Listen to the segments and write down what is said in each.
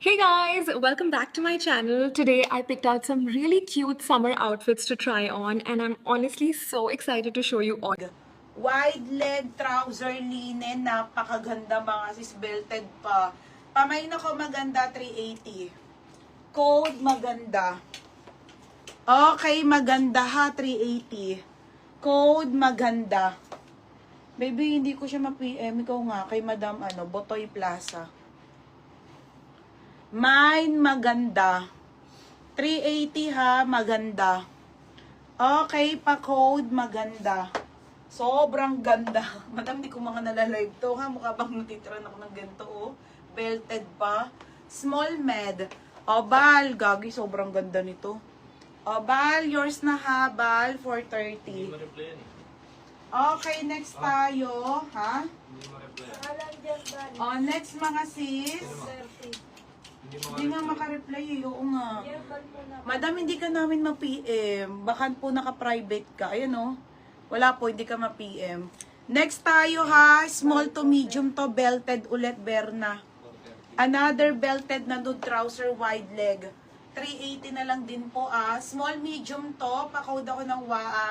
Hey guys, welcome back to my channel. Today I picked out some really cute summer outfits to try on and I'm honestly so excited to show you all. Wide leg trouser linen, napakaganda mga sis, belted pa. Pamay na ko maganda, 380. Code maganda. Okay, maganda ha, 380. Code maganda. Baby, hindi ko siya ma-PM. Ikaw nga, kay Madam Botoy Plaza. Mine maganda. 380 ha, maganda. Okay, pa-code maganda. Sobrang ganda. Madam, di ko mga nalalive to ha. Mukha bang natitiran ako ng ganito oh. Belted pa. Small med. O, Bal. Gagi, sobrang ganda nito. O, Bal. Yours na ha, Bal. 430. Okay, next tayo. Ha? O, next mga sis. Hindi nga makareply eh. Oo nga. Madam, hindi ka namin ma-PM. Baka po naka-private ka. Ayan o. Wala po, hindi ka ma-PM. Next tayo ha. Small to medium to belted ulit, Berna. Another belted na nude trouser wide leg. 380 na lang din po ah. Small medium to. Pa-code ako ng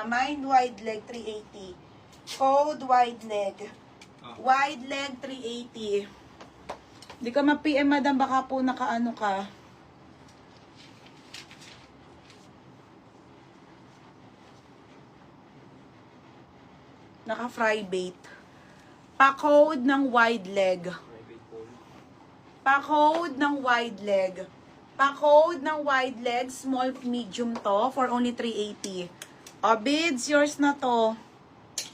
mine wide leg 380. Code wide leg. Wide leg 380. Di ka ma-PM, madam. Baka po nakaano ka. Naka-fry bait. Pa-code ng wide leg. Pa-code ng wide leg. Pa-code ng wide leg. Small, medium to. For only 380. O, bids. Yours na to.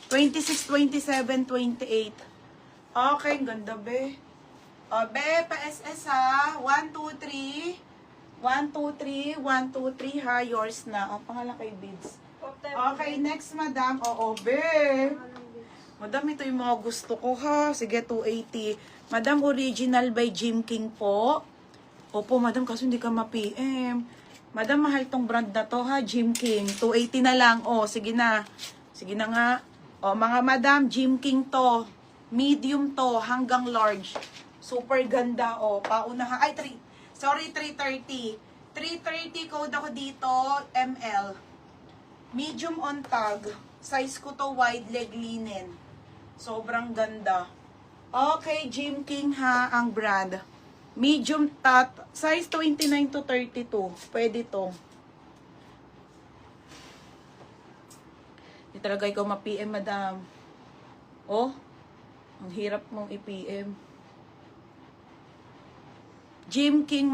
26, 27, 28. Okay, ganda be. O, be, pa-SS ha. 1, 2, 3. 1, 2, 3. 1, 2, 3 ha. Yours na. O, pangalan kay bids. Okay, next, madam. Oo, be. Madam, ito yung mga gusto ko ha. Sige, 280. Madam, original by Jim King po. Opo, madam, kaso hindi ka ma-PM. Madam, mahal tong brand na to ha, Jim King. 280 na lang. O, sige na. Sige na nga. O, mga madam, Jim King to. Medium to, hanggang large. Super ganda, o. Pauna ha. Ay, 330. 330 code ako dito, ML. Medium on tag. Size ko to wide leg linen. Sobrang ganda. Okay, Jim King ha, ang brand. Medium tot. Size 29 to 32. Pwede to. Hindi talaga ikaw ma-PM, madam. Oh, ang hirap mong i-PM. Jim King.